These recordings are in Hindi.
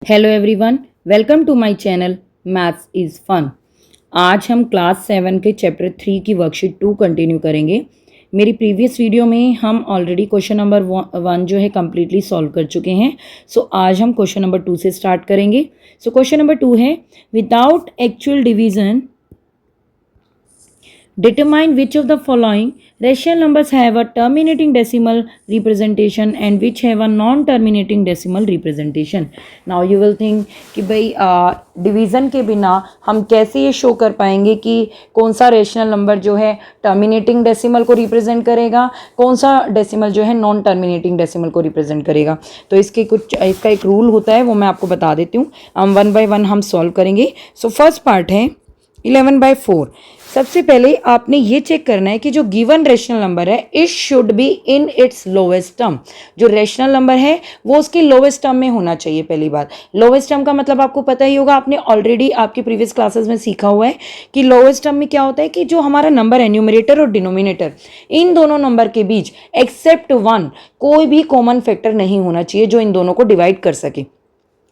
Hello everyone, welcome to my channel maths is fun. आज हम क्लास 7 के चैप्टर 3 की वर्कशीट 2 कंटिन्यू करेंगे। मेरी प्रीवियस वीडियो में हम ऑलरेडी क्वेश्चन नंबर 1 जो है कम्प्लीटली सॉल्व कर चुके हैं। सो आज हम क्वेश्चन नंबर 2 से स्टार्ट करेंगे। सो क्वेश्चन नंबर 2 है, without actual division determine which of the following rational numbers have a terminating decimal representation and which have a non-terminating decimal representation. Now you will think कि भाई डिवीज़न के बिना हम कैसे ये शो कर पाएंगे कि कौन सा रेशनल नंबर जो है टर्मिनेटिंग डेसिमल को रिप्रेजेंट करेगा, कौन सा डेसिमल जो है नॉन टर्मिनेटिंग डेसिमल को रिप्रेजेंट करेगा। तो इसका एक रूल होता है, वो मैं आपको बता देती हूँ। हम 1 बाय 1 हम सॉल्व करेंगे। सो फर्स्ट पार्ट है 11/4। सबसे पहले आपने ये चेक करना है कि जो गिवन रेशनल नंबर है it should be in its lowest term. जो रेशनल नंबर है वो उसके लोवेस्ट टर्म में होना चाहिए। पहली बात, लोवेस्ट टर्म का मतलब आपको पता ही होगा, आपने ऑलरेडी आपकी प्रीवियस क्लासेस में सीखा हुआ है कि लोवेस्ट टर्म में क्या होता है कि जो हमारा नंबर है न्यूमरेटर और डिनोमिनेटर, इन दोनों नंबर के बीच एक्सेप्ट 1 कोई भी कॉमन फैक्टर नहीं होना चाहिए जो इन दोनों को डिवाइड कर सके।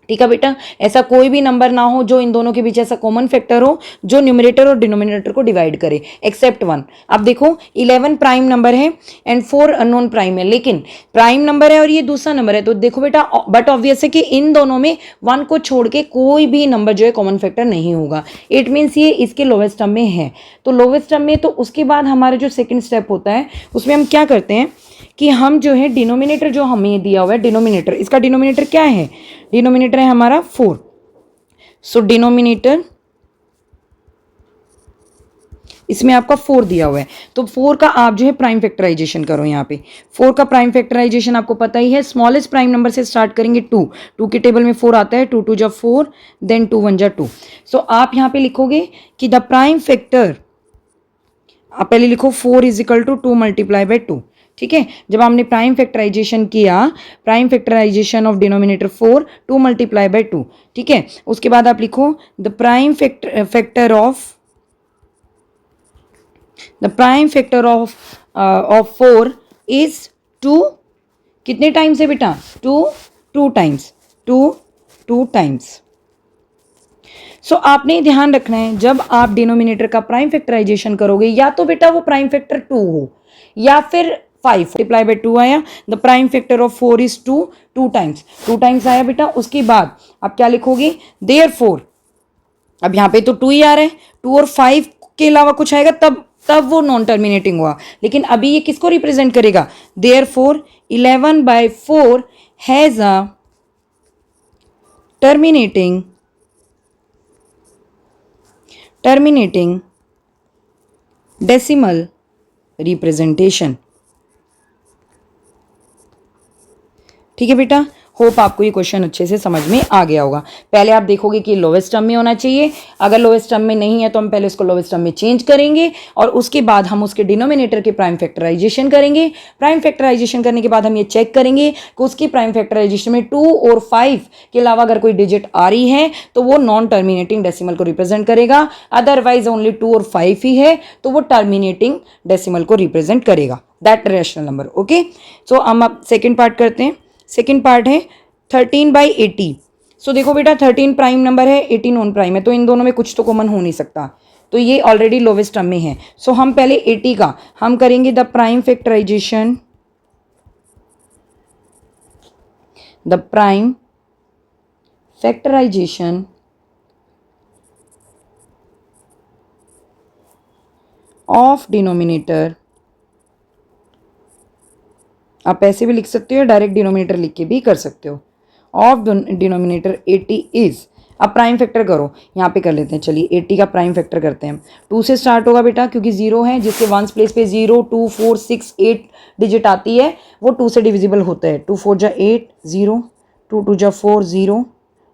ठीक है बेटा, ऐसा कोई भी नंबर ना हो जो इन दोनों के बीच ऐसा कॉमन फैक्टर हो जो न्यूमरेटर और डिनोमिनेटर को डिवाइड करे, एक्सेप्ट 1। अब देखो 11 प्राइम नंबर है एंड 4 अननोन प्राइम है, लेकिन प्राइम नंबर है और ये दूसरा नंबर है। तो देखो बेटा, बट ऑब्वियस है कि इन दोनों में 1 को छोड़ के कोई भी नंबर जो है कॉमन फैक्टर नहीं होगा। इट मीन्स ये इसके लोवेस्ट टर्म में है। तो लोवेस्ट टर्म में, तो उसके बाद हमारा जो सेकेंड स्टेप होता है उसमें हम क्या करते हैं कि हम जो है डिनोमिनेटर जो हमें दिया हुआ है, डिनोमिनेटर, इसका डिनोमिनेटर क्या है, डिनोमिनेटर है हमारा 4। सो डिनोमिनेटर इसमें आपका 4 दिया हुआ है, तो 4 का आप जो है प्राइम फैक्टराइजेशन करो। यहाँ पे 4 का प्राइम फैक्टराइजेशन आपको पता ही है, स्मॉलेस्ट प्राइम नंबर से स्टार्ट करेंगे। 2 के टेबल में 4 आता है, 2 2 जा 4, देन 2 1 जा 2। सो आप यहाँ पे लिखोगे कि द प्राइम फैक्टर, आप पहले लिखो 4 is equal to 2 multiply by 2। ठीक है, जब हमने प्राइम फैक्टराइजेशन किया, prime factorisation of denominator 4, 2 multiply by 2। ठीक है, उसके बाद आप लिखो the prime factor of 4 is 2। कितने टाइम्स है बेटा, 2 टाइम्स। सो आपने ध्यान रखना है, जब आप डिनोमिनेटर का प्राइम फैक्टराइजेशन करोगे, या तो बेटा वो प्राइम फैक्टर 2 हो या फिर 5 मल्टीप्लाई बाई 2 आया, the prime factor of 4 is 2 times आया बेटा। उसके बाद आप क्या लिखोगे, देयरफॉर, अब यहाँ पे तो 2 ही आ रहा है, 2 और 5 के अलावा कुछ आएगा तब वो नॉन टर्मिनेटिंग हुआ, लेकिन अभी ये किसको रिप्रेजेंट करेगा, therefore 11/4 has a terminating decimal representation. ठीक है बेटा, होप आपको ये क्वेश्चन अच्छे से समझ में आ गया होगा। पहले आप देखोगे कि लोवेस्ट टर्म में होना चाहिए, अगर लोवेस्ट टर्म में नहीं है तो हम पहले उसको लोवेस्ट टर्म में चेंज करेंगे और उसके बाद हम उसके डिनोमिनेटर के प्राइम फैक्टराइजेशन करेंगे। प्राइम फैक्टराइजेशन करने के बाद हम ये चेक करेंगे कि उसकी प्राइम फैक्टराइजेशन में 2 और 5 के अलावा अगर कोई डिजिट आ रही है तो वो नॉन टर्मिनेटिंग डेसिमल को रिप्रेजेंट करेगा, अदरवाइज ओनली 2 और 5 ही है तो वो टर्मिनेटिंग डेसिमल को रिप्रेजेंट करेगा, दैट रेशनल नंबर। ओके, सो हम अब सेकेंड पार्ट करते हैं। सेकेंड पार्ट है 13/80। सो देखो बेटा, 13 प्राइम नंबर है, 18 नॉन प्राइम है, तो इन दोनों में कुछ तो कॉमन हो नहीं सकता, तो ये ऑलरेडी लोवेस्ट टर्म में है। सो हम पहले 80 का हम करेंगे the prime factorisation of denominator. आप ऐसे भी लिख सकते हो, डायरेक्ट डिनोमिनेटर लिख के भी कर सकते हो, ऑफ डिनोमिनेटर 80 इज। अब प्राइम फैक्टर करो, यहाँ पे कर लेते हैं, चलिए 80 का प्राइम फैक्टर करते हैं। 2 से स्टार्ट होगा बेटा, क्योंकि 0 है, जिसके वंस प्लेस पे 0 2 4 6 8 डिजिट आती है वो 2 से डिविजिबल होता है। 2 4 जा 8 0, 2 2 जा 4 0,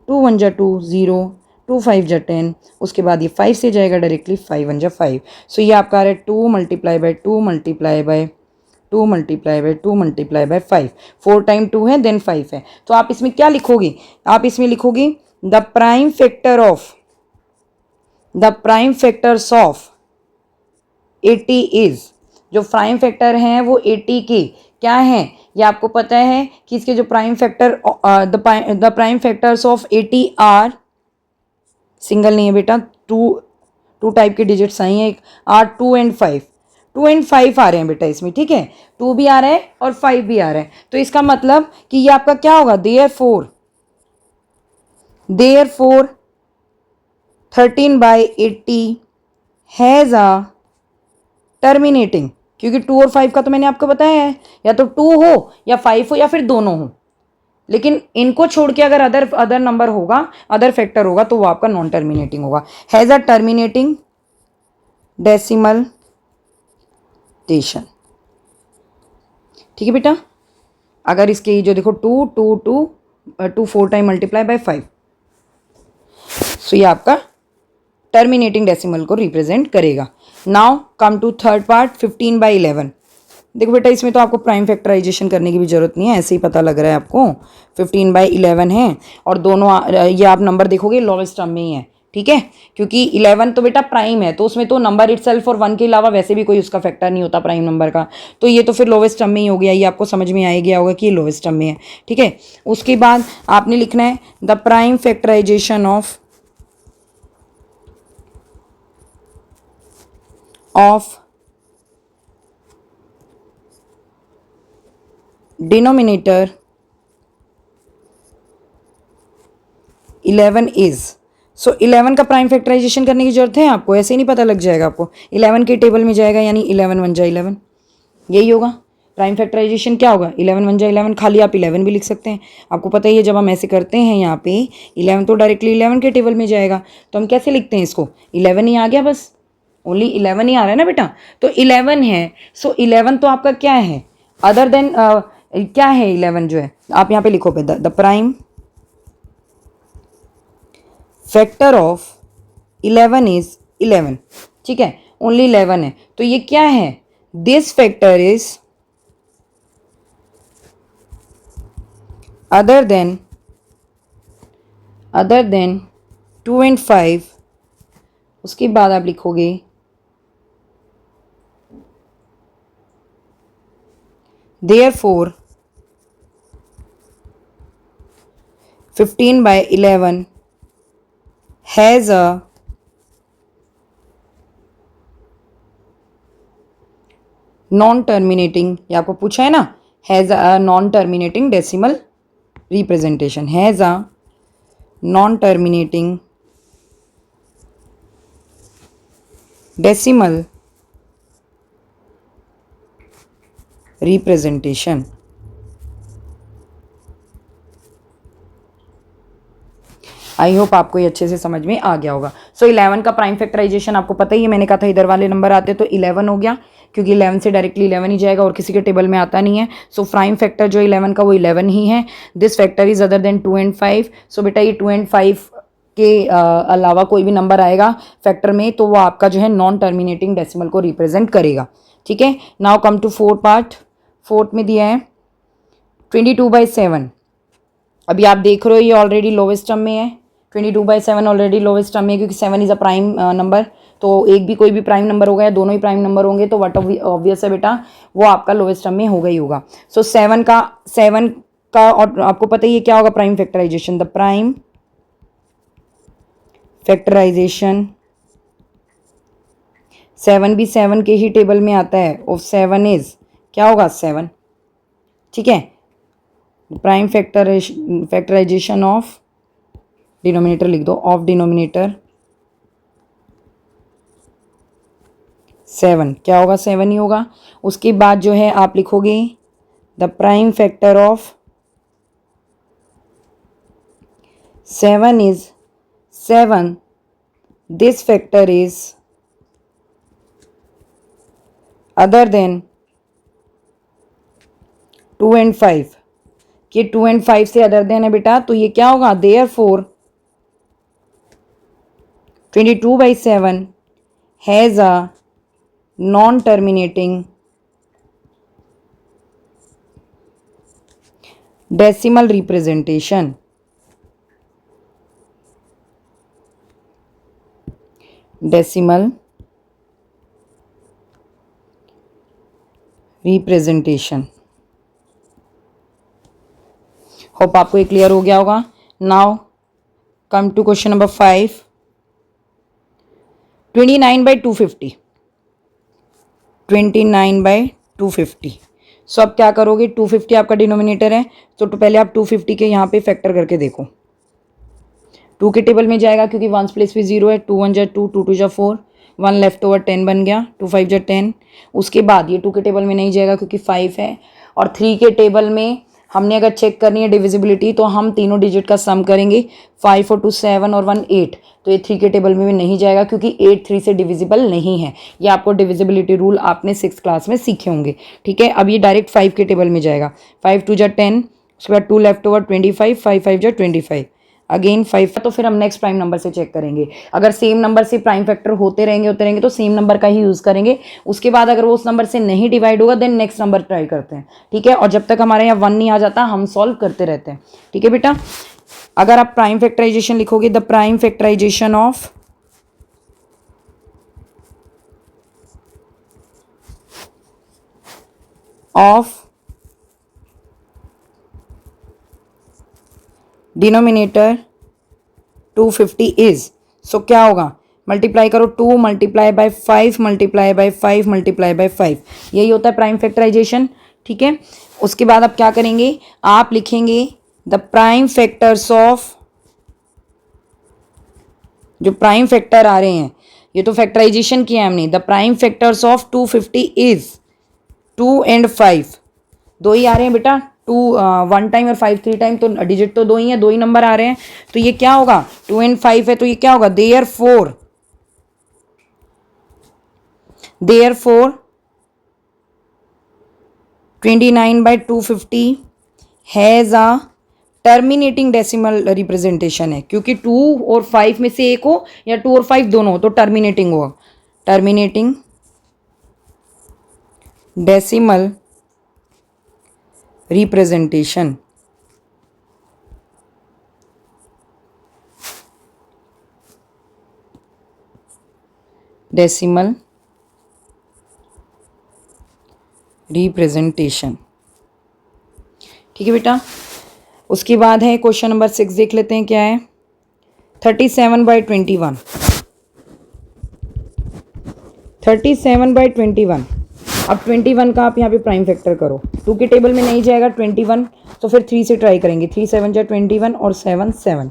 2 1 जा 2 0, 2 5 जा 10, उसके बाद ये 5 से जाएगा डायरेक्टली, 5 1 जा 5। सो ये आपका आ रहा है 2 multiply by 2 multiply by 2 multiply by 2 multiply by 5। 4 time 2 है, देन 5 है, तो आप इसमें क्या लिखोगे, आप इसमें लिखोगे the prime factors of 80 is. जो प्राइम फैक्टर हैं वो 80 के क्या है, ये आपको पता है कि इसके जो prime factor, the prime factors of 80 are, single नहीं है बेटा, टू टाइप के डिजिट्स आई हैं, एक आर 2 एंड 5, 2 एंड 5 आ रहे हैं बेटा इसमें, ठीक है, 2 भी आ रहा है और 5 भी आ रहा है। तो इसका मतलब कि ये आपका क्या होगा, देयरफॉर 13/80 हैज़ अ टर्मिनेटिंग, क्योंकि 2 और 5 का तो मैंने आपको बताया है, या तो 2 हो या 5 हो या फिर दोनों हो, लेकिन इनको छोड़ के अगर अदर नंबर होगा, अदर फैक्टर होगा, तो वो आपका नॉन टर्मिनेटिंग होगा। Has a terminating decimal station, ठीक है बेटा। अगर इसके जो देखो 2 4 टाइम मल्टीप्लाई बाय 5, सो ये आपका टर्मिनेटिंग डेसिमल को रिप्रेजेंट करेगा। Now come to third part, 15/11। देखो बेटा इसमें तो आपको प्राइम फैक्टराइजेशन करने की भी जरूरत नहीं है, ऐसे ही पता लग रहा है आपको 15/11 है, और दोनों ये आप नंबर देखोगे लोवेस्ट टर्म में ही है, ठीक है, क्योंकि 11 तो बेटा प्राइम है, तो उसमें तो नंबर इटसेल्फ और 1 के अलावा वैसे भी कोई उसका फैक्टर नहीं होता प्राइम नंबर का, तो ये तो फिर लोवेस्ट टर्म में ही हो गया, ये आपको समझ में आ गया होगा कि ये लोवेस्ट टर्म में है, ठीक है। उसके बाद आपने लिखना है the prime factorisation of denominator 11 is, so 11 का प्राइम फैक्टराइजेशन करने की जरूरत है आपको, ऐसे ही नहीं पता लग जाएगा आपको, 11 के टेबल में जाएगा, यानी 11 1 जा 11, यही होगा प्राइम फैक्टराइजेशन। क्या होगा, 11 1 जा 11, खाली आप 11 भी लिख सकते हैं, आपको पता ही है जब हम ऐसे करते हैं यहाँ पे 11 तो डायरेक्टली 11 के टेबल में जाएगा, तो हम कैसे लिखते हैं इसको, 11 ही आ गया, बस ओनली 11 ही आ रहा है ना बेटा, तो 11 है, सो 11 तो आपका क्या है, अदर देन क्या है 11 जो है, आप यहाँ पे लिखो पे the prime factor of 11 is 11, ठीक है, ओनली 11 है, तो ये क्या है, this factor is other than 2 and 5, उसके बाद आप लिखोगे therefore 15/11 has a non terminating, ये आपको पूछा है ना, has a non terminating decimal representation, has a non terminating decimal representation. I hope आपको ये अच्छे से समझ में आ गया होगा। सो 11 का प्राइम फैक्टराइजेशन आपको पता ही है, मैंने कहा था इधर वाले नंबर आते तो 11 हो गया, क्योंकि 11 से डायरेक्टली 11 ही जाएगा और किसी के टेबल में आता नहीं है, सो प्राइम फैक्टर जो 11 का वो 11 ही है। This factor is other than 2 and 5, सो बेटा ये 2 and 5 के अलावा कोई भी नंबर आएगा फैक्टर में, तो वो आपका जो है नॉन टर्मिनेटिंग डेसिमल को रिप्रेजेंट करेगा, ठीक है। Now come to fourth part, fourth में दिया है 22/7। अभी आप देख रहे हो ये ऑलरेडी लोवेस्ट टर्म में है, 22/7 ऑलरेडी लोवेस्ट टर्म में है, क्योंकि 7 इज अ प्राइम नंबर, तो एक भी कोई भी प्राइम नंबर होगा या दोनों ही प्राइम नंबर होंगे तो व्हाट ऑब्वियस है बेटा, वो आपका लोवेस्ट टर्म में होगा ही होगा। सो 7 का और आपको पता ही है क्या होगा prime factorisation, the prime factorisation 7 भी 7 के ही टेबल में आता है, ऑफ 7 इज क्या होगा 7, ठीक है। प्राइम फैक्टराइजेशन ऑफ डिनोमिनेटर लिख दो, ऑफ डिनोमिनेटर 7, क्या होगा 7 ही होगा। उसके बाद जो है आप लिखोगे the prime factor of 7 is 7, this factor is other than 2 and 5, कि 2 and 5 से अदर देन है बेटा, तो ये क्या होगा, therefore 22/7 has a non terminating decimal representation. Decimal representation, hope आपको ये क्लियर हो गया होगा. Now come to question number 5. 29/250. 29/250. So अब क्या करोगे, 250 आपका डिनोमिनेटर है, तो पहले आप 250 के यहाँ पे फैक्टर करके देखो. 2 के टेबल में जाएगा क्योंकि वंस प्लेस भी 0 है. 2 1 जा 2, 2 2 जा 4, 1 लेफ्ट ओवर 10 बन गया. 2 5 जा 10. उसके बाद ये 2 के टेबल में नहीं जाएगा क्योंकि 5 है. और 3 के टेबल में हमने अगर चेक करनी है डिविजिबिलिटी तो हम तीनों डिजिट का सम करेंगे. 5 और 2 7 और 1 8. तो ये 3 के टेबल में भी नहीं जाएगा क्योंकि 8 3 से डिविजिबल नहीं है. ये आपको डिविजिबिलिटी रूल आपने 6th क्लास में सीखे होंगे. ठीक है, अब ये डायरेक्ट 5 के टेबल में जाएगा. 5 2 जा 10, उसके बाद 2 लेफ्ट ओवर 25, 5 5 जा 25, अगेन 5. तो फिर हम नेक्स्ट प्राइम नंबर से चेक करेंगे. अगर सेम नंबर से प्राइम फैक्टर होते रहेंगे तो सेम नंबर का ही यूज़ करेंगे. उसके बाद अगर वो उस नंबर से नहीं डिवाइड होगा देन नेक्स्ट नंबर ट्राई करते हैं. ठीक है, और जब तक हमारे यहाँ 1 नहीं आ जाता हम सॉल्व करते रहते हैं. ठीक है बेटा, अगर आप प्राइम फैक्टराइजेशन लिखोगे, the prime factorisation of denominator 250 is. So क्या होगा, मल्टीप्लाई करो 2 multiply by 5 multiply by 5 multiply by 5. यही होता है प्राइम फैक्टराइजेशन. ठीक है, उसके बाद आप क्या करेंगे, आप लिखेंगे द प्राइम फैक्टर्स ऑफ, जो प्राइम फैक्टर आ रहे हैं, ये तो फैक्टराइजेशन किया हमने. The prime factors of 250 is 2 and 5. दो ही आ रहे हैं बेटा, 2 1 टाइम और 5 3 टाइम, तो डिजिट तो दो ही है, दो ही नंबर आ रहे हैं. तो ये क्या होगा, 2 एंड 5 है, तो ये क्या होगा, therefore 29/250 has a terminating decimal representation है. क्योंकि 2 और 5 में से एक हो या 2 और 5 दोनों हो तो टर्मिनेटिंग होगा. Terminating decimal representation. Decimal representation. ठीक है बेटा, उसके बाद है क्वेश्चन नंबर 6. देख लेते हैं क्या है. 37/21. 37/21. अब 21 का आप यहाँ पे प्राइम फैक्टर करो. 2 के टेबल में नहीं जाएगा 21, तो फिर 3 से ट्राई करेंगे. 3 7 जा 21 और 7 7.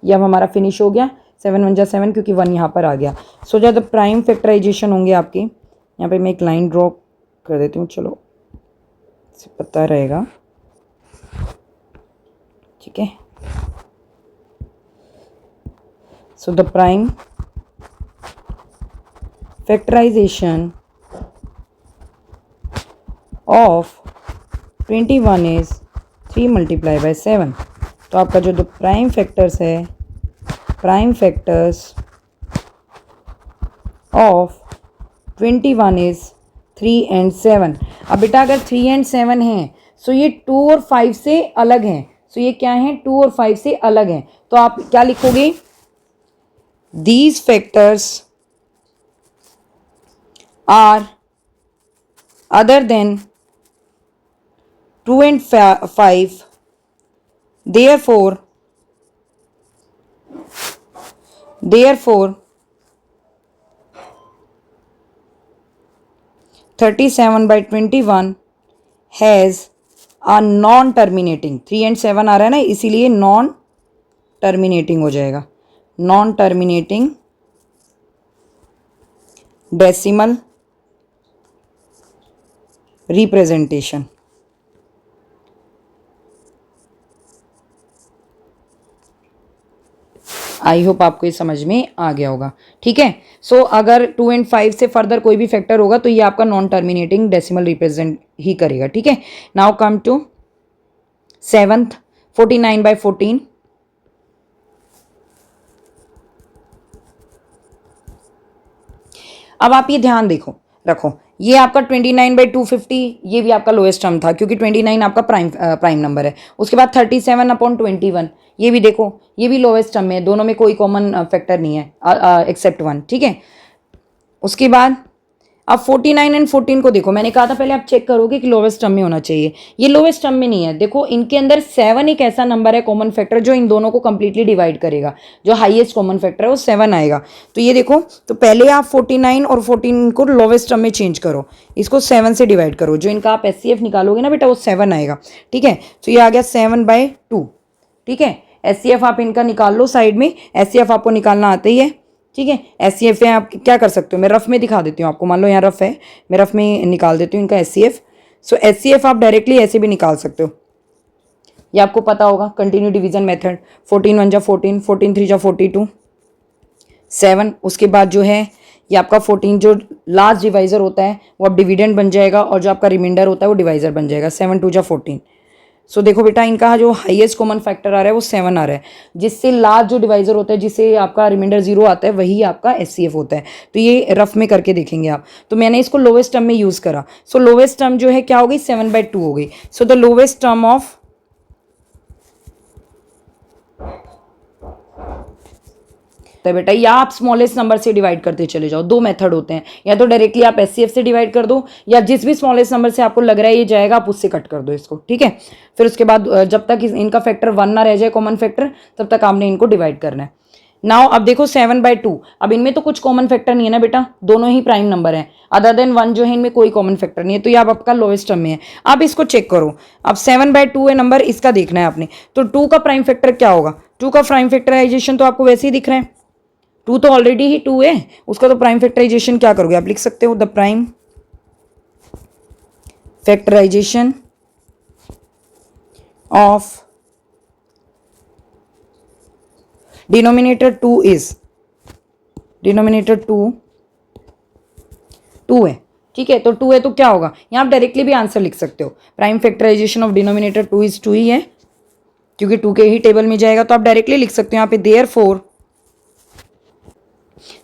ये अब हमारा फिनिश हो गया. 7 1 जा 7 क्योंकि 1 यहाँ पर आ गया. सो जब प्राइम फैक्टराइजेशन होंगे आपके, यहाँ पे मैं एक लाइन ड्रॉ कर देती हूँ, चलो इसे पता रहेगा. ठीक है, so the prime factorisation of 21 is 3 multiply by 7. तो आपका जो दो प्राइम फैक्टर्स है, prime factors of 21 is 3 and 7. अब बेटा अगर 3 एंड 7 हैं सो ये 2 और 5 से अलग हैं. सो ये क्या है, 2 और 5 से अलग हैं. तो आप क्या लिखोगे, these factors are other than 2 and 5, therefore 37/21 has a non terminating. 3 and 7 आ रहा है ना, इसीलिए नॉन टर्मिनेटिंग हो जाएगा. Non terminating decimal representation. I hope आपको ये समझ में आ गया होगा. ठीक है, सो अगर 2 and 5 से फर्दर कोई भी फैक्टर होगा तो ये आपका नॉन टर्मिनेटिंग डेसिमल रिप्रेजेंट ही करेगा. ठीक है, नाउ कम टू 7th. 49/14. अब आप ये ध्यान रखो, ये आपका 29/250, ये भी आपका लोएस्ट टर्म था क्योंकि 29 आपका प्राइम नंबर है. उसके बाद 37/21, ये भी देखो, ये भी लोएस्ट टर्म है. दोनों में कोई कॉमन फैक्टर नहीं है एक्सेप्ट 1. ठीक है, उसके बाद अब 49 एंड 14 को देखो, मैंने कहा था पहले आप चेक करोगे कि लोवेस्ट टर्म में होना चाहिए, ये लोवेस्ट टर्म में नहीं है। देखो इनके अंदर 7 एक ऐसा नंबर है कॉमन फैक्टर जो इन दोनों को कंप्लीटली डिवाइड करेगा, जो हाईएस्ट कॉमन फैक्टर है वो 7 आएगा। तो ये देखो, तो पहले आप 49 और 14 को लोवेस्ट टर्म में चेंज करो, इसको 7 से डिवाइड करो, जो इनका आप एचसीएफ निकालोगे ना बेटा वो 7 आएगा। ठीक है, तो ये आ गया 7/2। ठीक है, एचसीएफ आप इनका निकाल लो साइड में, एचसीएफ आपको निकालना आता ही है। ठीक है, एचसीएफ है, आप क्या कर सकते हो, मैं रफ में दिखा देती हूँ आपको, मान लो यहाँ रफ है, मैं रफ में निकाल देती हूँ इनका एचसीएफ। सो एचसीएफ आप डायरेक्टली ऐसे भी निकाल सकते हो, ये आपको पता होगा, कंटिन्यू डिवीजन मेथड। 14 1 जा 14, 14 3 जा 42, 7। उसके बाद जो है ये आपका 14 जो लास्ट डिवाइजर होता है वो अब डिविडेंड बन जाएगा, और जो आपका रिमाइंडर होता है वो डिवाइजर बन जाएगा। 7 2 जा 14। सो देखो बेटा, इनका जो हाईएस्ट कॉमन फैक्टर आ रहा है वो 7 आ रहा है, जिससे लास्ट जो डिवाइजर होता है, जिससे आपका रिमाइंडर 0 आता है, वही आपका एचसीएफ होता है। तो ये रफ में करके देखेंगे आप। तो मैंने इसको लोवेस्ट टर्म में यूज़ करा। सो लोवेस्ट टर्म जो है क्या हो गई, 7/2 हो गई। So the lowest term of है बेटा, या आप स्मॉलेस्ट नंबर से डिवाइड करते चले जाओ। दो मेथड होते हैं, या तो डायरेक्टली आप एचसीएफ से डिवाइड कर दो, या जिस भी स्मॉलेस्ट नंबर से आपको लग रहा है ये जाएगा आप उससे कट कर दो इसको। ठीक है, फिर उसके बाद जब तक इनका फैक्टर 1 ना रह जाए कॉमन फैक्टर, तब तक आपने इनको डिवाइड करना है। नाउ अब देखो 7/2, अब इनमें तो कुछ कॉमन फैक्टर नहीं है ना बेटा, दोनों ही प्राइम नंबर है, अदर देन 1 जो है इनमें कोई कॉमन फैक्टर नहीं है, तो ये आपका लोएस्ट टर्म में है। आप इसको चेक करो, अब 7/2 है नंबर, इसका देखना है आपने। तो 2 का प्राइम फैक्टर क्या होगा, 2 का प्राइम फैक्टराइजेशन तो आपको वैसे ही दिख रहा है, 2 तो ऑलरेडी ही 2 है, उसका तो प्राइम फैक्टराइजेशन क्या करोगे, आप लिख सकते हो the prime factorisation of denominator 2 is, denominator 2 है। ठीक है, तो 2 है तो क्या होगा, यहां आप डायरेक्टली भी आंसर लिख सकते हो, prime factorisation of denominator 2 is 2 ही है, क्योंकि 2 के ही टेबल में जाएगा, तो आप डायरेक्टली लिख सकते हो यहाँ पे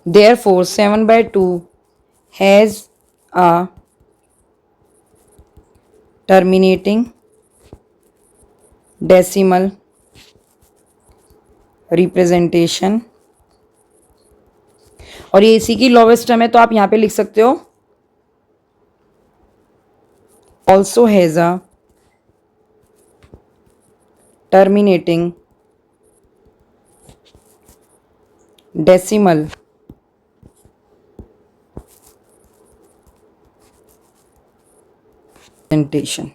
therefore 7/2 has a terminating decimal representation, और ये इसी की लोवेस्ट टर्म है, तो आप यहां पे लिख सकते हो also has a terminating decimal representation।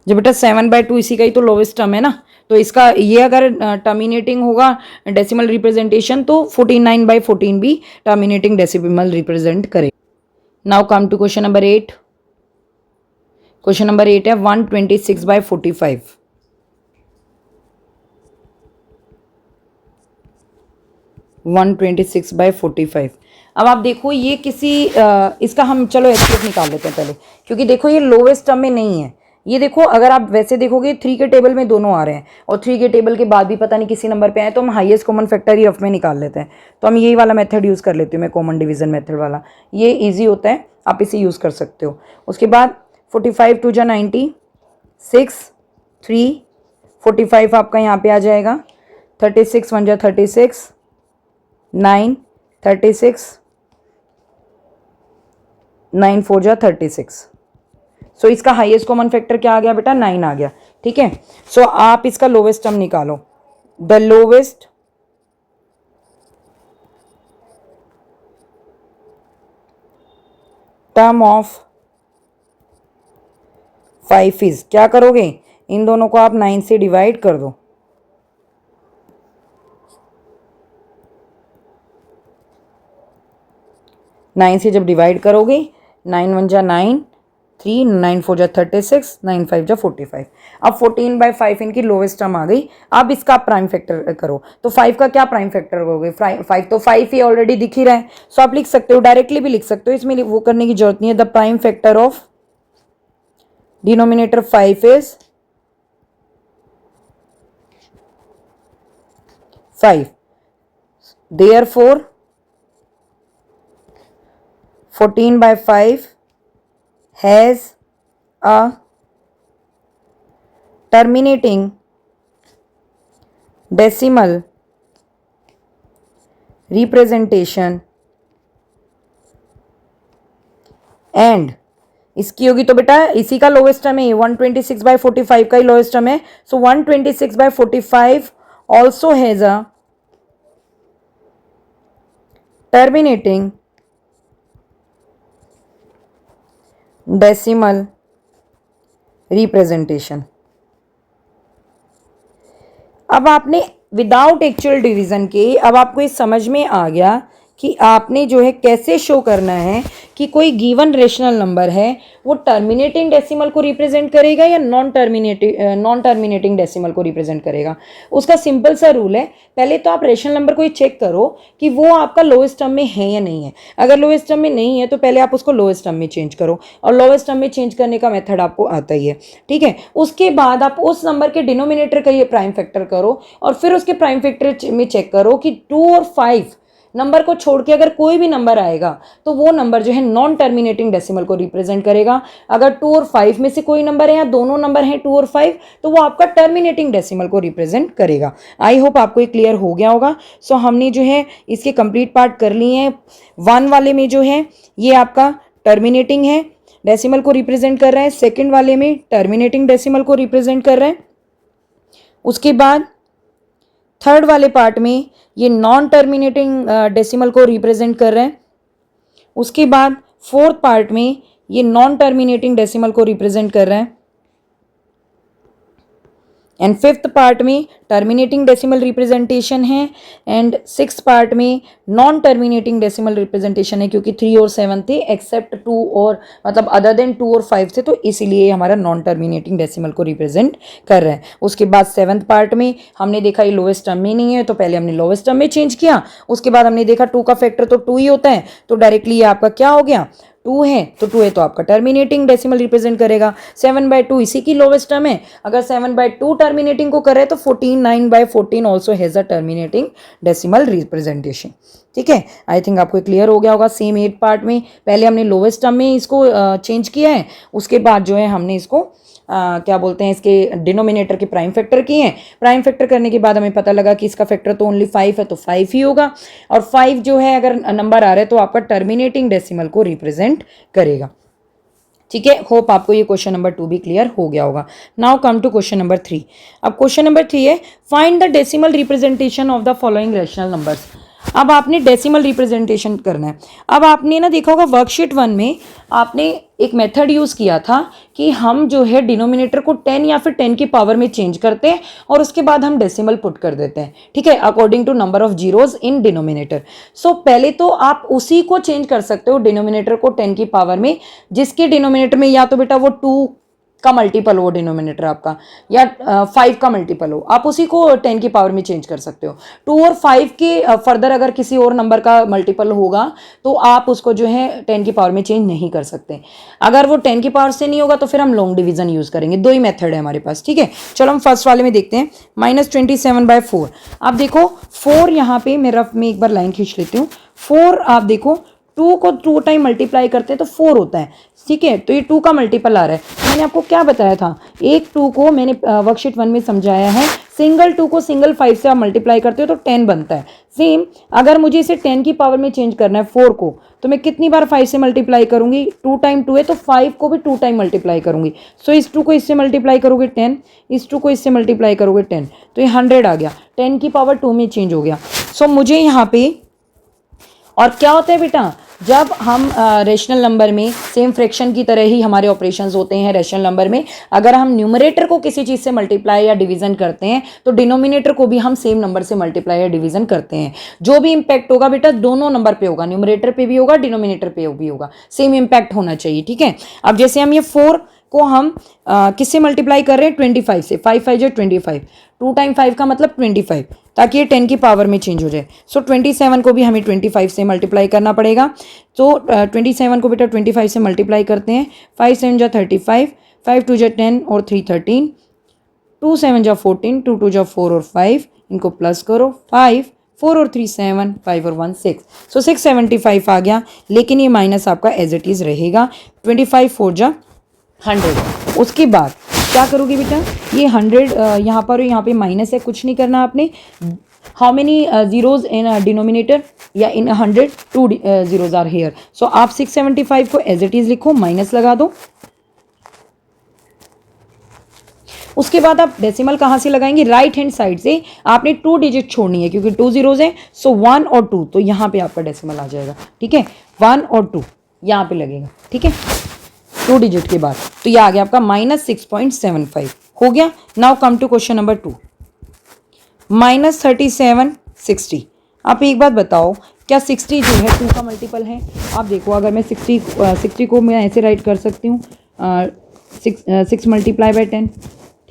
जब बेटा 7/2 इसी का ही तो लोवेस्ट टर्म है ना, तो इसका ये अगर टर्मिनेटिंग होगा डेसिमल रिप्रेजेंटेशन, तो 49/14 भी टर्मिनेटिंग डेसिमल रिप्रेजेंट करे। Now come to question number 8। Question number 8 है 126/45। 126/45। अब आप देखो ये किसी इसका हम चलो एचसीएफ निकाल लेते हैं पहले, क्योंकि देखो ये लोवेस्ट टर्म में नहीं है। ये देखो अगर आप वैसे देखोगे 3 के टेबल में दोनों आ रहे हैं, और 3 के टेबल के बाद भी पता नहीं किसी नंबर पे आए, तो हम हाईएस्ट कॉमन फैक्टर ही रफ में निकाल लेते हैं। तो हम यही वाला मेथड यूज़ कर लेती हूँ मैं, कॉमन डिवीजन मेथड वाला, ये ईजी होता है, आप इसे यूज़ कर सकते हो। उसके बाद 45 2 जा 90, 6 3 45 आपका यहाँ पे आ जाएगा, 36 1 जा 36, 9 36, 9 4 जा 36। सो इसका हाईएस्ट कॉमन फैक्टर क्या आ गया बेटा, 9 आ गया। ठीक है, सो आप इसका लोवेस्ट टर्म निकालो, the lowest term of 5 is, क्या करोगे, इन दोनों को आप 9 से डिवाइड कर दो, नाइन से जब डिवाइड करोगे, 9 1 जा 9, 3 9 4 जा 36, 9 5 जा 45। अब 14/5 इनकी लोवेस्ट टर्म आ गई। अब इसका प्राइम फैक्टर करो, तो 5 का क्या प्राइम फैक्टर करोगे, 5 तो 5 ही ऑलरेडी दिख ही रहा है, सो आप लिख सकते हो, डायरेक्टली भी लिख सकते हो, इसमें वो करने की जरूरत नहीं है। The prime factor of denominator 5 is 5, therefore 14/5 has a terminating decimal representation and इसकी होगी तो बेटा इसी का लोएस्ट टर्म है, 126/45 का ही लोएस्ट टर्म है। सो 126/45 also has a terminating decimal representation. अब आपने विदाउट एक्चुअल डिवीजन के अब आपको ये समझ में आ गया कि आपने जो है कैसे शो करना है कि कोई गिवन रेशनल नंबर है वो टर्मिनेटिंग डेसिमल को रिप्रेजेंट करेगा या नॉन टर्मिनेटिंग डेसिमल को रिप्रेजेंट करेगा। उसका सिंपल सा रूल है, पहले तो आप रेशनल नंबर को ये चेक करो कि वो आपका लोएस्ट टर्म में है या नहीं है। अगर लोएस्ट टर्म में नहीं है तो पहले आप उसको लोएस्ट टर्म में चेंज करो, और लोएस्ट टर्म में चेंज करने का मेथड आपको आता ही है, ठीक है। उसके बाद आप उस नंबर के डिनोमिनेटर का ये प्राइम फैक्टर करो, और फिर उसके प्राइम फैक्टर में चेक करो कि 2 और 5 नंबर को छोड़ के अगर कोई भी नंबर आएगा तो वो नंबर जो है नॉन टर्मिनेटिंग डेसिमल को रिप्रेजेंट करेगा। अगर 2 और 5 में से कोई नंबर है या दोनों नंबर हैं 2 और 5 तो वो आपका टर्मिनेटिंग डेसिमल को रिप्रेजेंट करेगा। आई होप आपको ये क्लियर हो गया होगा। सो हमने जो है इसके कंप्लीट पार्ट कर लिए हैं। 1 वाले में जो है ये आपका टर्मिनेटिंग है, डेसिमल को रिप्रेजेंट कर रहा है। सेकेंड वाले में टर्मिनेटिंग डेसिमल को रिप्रेजेंट कर रहा है। उसके बाद थर्ड वाले पार्ट में ये नॉन टर्मिनेटिंग डेसिमल को रिप्रेजेंट कर रहे हैं। उसके बाद फोर्थ पार्ट में ये नॉन टर्मिनेटिंग डेसिमल को रिप्रेजेंट कर रहे हैं। एंड फिफ्थ पार्ट में टर्मिनेटिंग डेसिमल रिप्रेजेंटेशन है, एंड सिक्स्थ पार्ट में नॉन टर्मिनेटिंग डेसिमल रिप्रेजेंटेशन है, क्योंकि 3 और 7 थे एक्सेप्ट 2 और मतलब अदर देन 2 और 5 थे, तो इसीलिए हमारा नॉन टर्मिनेटिंग डेसिमल को रिप्रेजेंट कर रहे हैं। उसके बाद सेवन्थ पार्ट में हमने देखा ये लोएस्ट टर्म में नहीं है, तो पहले हमने लोएस्ट टर्म में चेंज किया। उसके बाद हमने देखा 2 का फैक्टर तो 2 ही होता है, तो डायरेक्टली ये आपका क्या हो गया 2 है, तो 2 है तो आपका टर्मिनेटिंग डेसिमल रिप्रेजेंट करेगा। 7/2 इसी की लोवेस्ट टर्म है। अगर 7/2 टर्मिनेटिंग को करे तो 9/14 also has a terminating decimal representation. ठीक है, आई थिंक आपको क्लियर हो गया होगा। सेम 8 पार्ट में पहले हमने लोवेस्ट टर्म में इसको चेंज किया है, उसके बाद जो है हमने इसको क्या बोलते हैं इसके डिनोमिनेटर के प्राइम फैक्टर किए हैं। प्राइम फैक्टर करने के बाद हमें पता लगा कि इसका फैक्टर तो ओनली 5 है, तो 5 ही होगा, और 5 जो है अगर नंबर आ रहा है तो आपका टर्मिनेटिंग डेसिमल को रिप्रेजेंट करेगा। ठीक है, होप आपको ये क्वेश्चन नंबर 2 भी क्लियर हो गया होगा। Now come to question number 3। अब क्वेश्चन नंबर 3 है find the decimal representation of the following rational numbers. अब आपने डेसिमल रिप्रेजेंटेशन करना है। अब आपने ना देखा होगा वर्कशीट 1 में आपने एक मेथड यूज़ किया था कि हम जो है डिनोमिनेटर को 10 या फिर 10 की पावर में चेंज करते हैं और उसके बाद हम डेसिमल पुट कर देते हैं, ठीक है, according to number of zeros in denominator. So पहले तो आप उसी को चेंज कर सकते हो डिनोमिनेटर को 10 की पावर में, जिसके डिनोमिनेटर में या तो बेटा वो 2 का मल्टीपल हो डिनोमिनेटर आपका, या 5 का मल्टीपल हो, आप उसी को 10 की पावर में चेंज कर सकते हो। 2 और 5 के फर्दर अगर किसी और नंबर का मल्टीपल होगा तो आप उसको जो है 10 की पावर में चेंज नहीं कर सकते। अगर वो 10 की पावर से नहीं होगा तो फिर हम लॉन्ग डिवीजन यूज करेंगे। 2 ही मेथड है हमारे पास, ठीक है। चलो हम फर्स्ट वाले में देखते हैं, -27/4। आप देखो 4 यहाँ पे मैं रफ में एक बार लाइन खींच लेती हूँ। 4 आप देखो 2 को 2 टाइम मल्टीप्लाई करते हैं तो 4 होता है, ठीक है, तो ये 2 का मल्टीपल आ रहा है। मैंने आपको क्या बताया था, एक 2 को मैंने वर्कशीट 1 में समझाया है, सिंगल 2 को सिंगल 5 से आप मल्टीप्लाई करते हो तो 10 बनता है। सेम अगर मुझे इसे 10 की पावर में चेंज करना है 4 को, तो मैं कितनी बार 5 से मल्टीप्लाई करूंगी, 2 टाइम 2 है तो 5 को भी 2 टाइम मल्टीप्लाई करूंगी। सो इस 2 को इससे मल्टीप्लाई करोगे 10, इस 2 को इससे मल्टीप्लाई करोगे 10, तो ये 100 आ गया, 10 की पावर 2 में चेंज हो गया। सो मुझे यहाँ पे और क्या होता है बेटा, जब हम रेशनल नंबर में सेम फ्रैक्शन की तरह ही हमारे ऑपरेशंस होते हैं रेशनल नंबर में, अगर हम न्यूमरेटर को किसी चीज़ से मल्टीप्लाई या डिवीजन करते हैं तो डिनोमिनेटर को भी हम सेम नंबर से मल्टीप्लाई या डिवीजन करते हैं। जो भी इंपैक्ट होगा बेटा दोनों नंबर पे होगा, न्यूमरेटर पे भी होगा डिनोमिनेटर पे भी होगा, सेम इंपैक्ट होना चाहिए, ठीक है। अब जैसे हम ये 4 को हम किससे मल्टीप्लाई कर रहे हैं 25 से, 5 5 जो 25, 2 टाइम 5 का मतलब 25, ताकि ये 10 की पावर में चेंज हो जाए। सो 27 को भी हमें 25 से मल्टीप्लाई करना पड़ेगा। तो 27 को बेटा 25 से मल्टीप्लाई करते हैं, 5 7 जा 35, 5 2 जा 10 और 3 13, 2 7 जा 14, 2 2 जा 4 और 5, इनको प्लस करो, 5 4 और 3 7, 5 और 1 6, सो 675 आ गया। लेकिन ये माइनस आपका एज इट इज़ रहेगा, 25 4 जा 100। उसके बाद क्या करोगे बेटा, ये 100 यहाँ पर यहाँ पे माइनस है, कुछ नहीं करना आपने, how many zeros in denominator या इन 100 2 जीरोज आर हेयर. सो आप 675 को एज इट इज लिखो, माइनस लगा दो. उसके बाद आप डेसिमल कहाँ से लगाएंगे, राइट हैंड साइड से. आपने 2 डिजिट छोड़नी है क्योंकि 2 जीरोज हैं. सो 1 और 2, तो यहाँ पे आपका डेसिमल आ जाएगा. ठीक है, 1 और 2 यहाँ पे लगेगा. ठीक है, 2 डिजिट के बाद. तो ये आ गया आपका -6.75 हो गया. Now come to question number 2. -37 60. आप एक बात बताओ, क्या 60 जो है 2 का मल्टीपल है? आप देखो, अगर मैं 60 को मैं ऐसे राइट कर सकती हूँ, 6 मल्टीप्लाई बाई 10.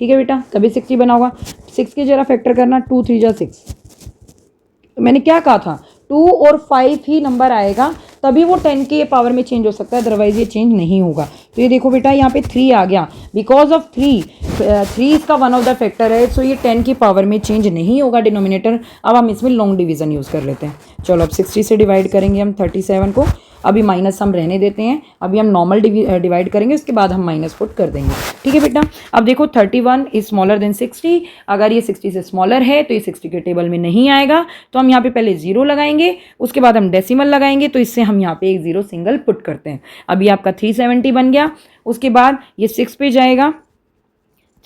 ठीक है बेटा, तभी 60 बना होगा. 6 के जरा फैक्टर करना, 2 3 जा 6. तो मैंने क्या कहा था, 2 और 5 ही नंबर आएगा तभी वो 10 के पावर में चेंज हो सकता है, अदरवाइज ये चेंज नहीं होगा. तो ये देखो बेटा, यहाँ पे 3 आ गया. बिकॉज ऑफ 3 इसका वन ऑफ द फैक्टर है. सो ये 10 की पावर में चेंज नहीं होगा डिनोमिनेटर. अब हम इसमें लॉन्ग डिवीजन यूज़ कर लेते हैं. चलो अब 60 से डिवाइड करेंगे हम 37 को. अभी माइनस हम रहने देते हैं, अभी हम नॉर्मल डिवाइड करेंगे, उसके बाद हम माइनस पुट कर देंगे. ठीक है बेटा, अब देखो 31 इज स्मॉलर देन 60. अगर ये 60 से स्मॉलर है तो ये 60 के टेबल में नहीं आएगा. तो हम यहाँ पे पहले 0 लगाएंगे, उसके बाद हम डेसिमल लगाएंगे. तो इससे हम यहाँ पे एक 0 सिंगल पुट करते हैं. अभी आपका 370 बन गया. उसके बाद ये 6 पे जाएगा,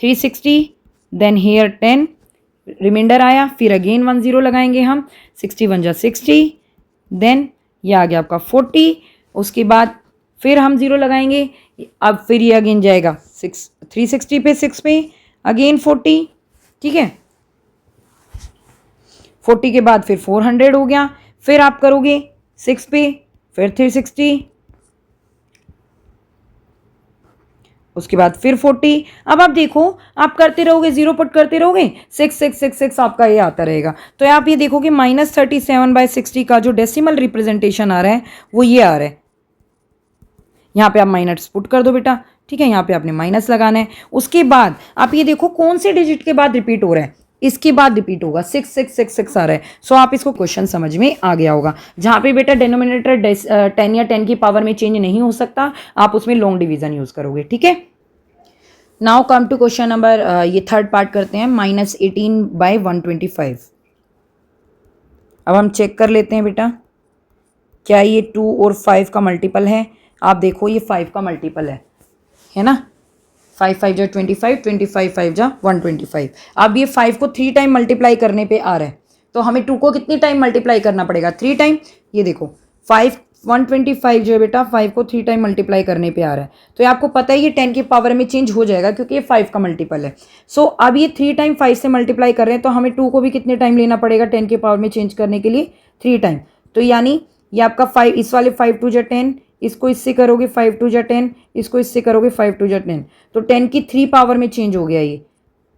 360, देन हेयर 10 रिमाइंडर आया. फिर अगेन 1 0 लगाएंगे हम, 61 जा 60, देन ये आ गया आपका 40. उसके बाद फिर हम 0 लगाएंगे. अब फिर ये अगेन जाएगा 360 पे, 6 पे, अगेन 40. ठीक है, 40 के बाद फिर 400 हो गया. फिर आप करोगे 6 पे, फिर 360, उसके बाद फिर 40. अब आप देखो, आप करते रहोगे, 0 पुट करते रहोगे, 6 6 6 6 आपका ये आता रहेगा. तो आप ये देखोगे -37/60 का जो डेसिमल रिप्रेजेंटेशन आ रहा है वो ये आ रहा है. यहाँ पे आप माइनस पुट कर दो बेटा. ठीक है, यहाँ पे आपने माइनस लगाना है. उसके बाद आप ये देखो कौन से डिजिट के बाद रिपीट हो रहा है, इसके बाद रिपीट होगा. 6 6 6 6 आ रहा है. सो आप इसको क्वेश्चन समझ में आ गया होगा. जहाँ पे बेटा डिनोमिनेटर 10 या 10 की पावर में चेंज नहीं हो सकता, आप उसमें लॉन्ग डिवीजन यूज करोगे. ठीक है, now come to question number, ये थर्ड पार्ट करते हैं, -18/125. अब हम चेक कर लेते हैं बेटा, क्या ये 2 और 5 का मल्टीपल है. आप देखो ये 5 का मल्टीपल है ना. 5 5 जा 25, 25 5 जा 125. अब ये 5 को 3 टाइम मल्टीप्लाई करने पे आ रहा है, तो हमें 2 को कितनी टाइम मल्टीप्लाई करना पड़ेगा, 3 टाइम. ये देखो 125 जो है बेटा, 5 को 3 टाइम मल्टीप्लाई करने पे आ रहा है. तो ये आपको पता है ये 10 की पावर में चेंज हो जाएगा क्योंकि ये 5 का मल्टीपल है. सो अब ये 3 टाइम 5 से मल्टीप्लाई कर रहे हैं, तो हमें 2 को भी कितने टाइम लेना पड़ेगा 10 की पावर में चेंज करने के लिए, 3 टाइम. तो यानी ये आपका 5, इस वाले 5 2 जा 10, इसको इससे करोगे 5 2 जा 10, इसको इससे करोगे 5 2 जा 10. तो 10 की 3 पावर में चेंज हो गया, ये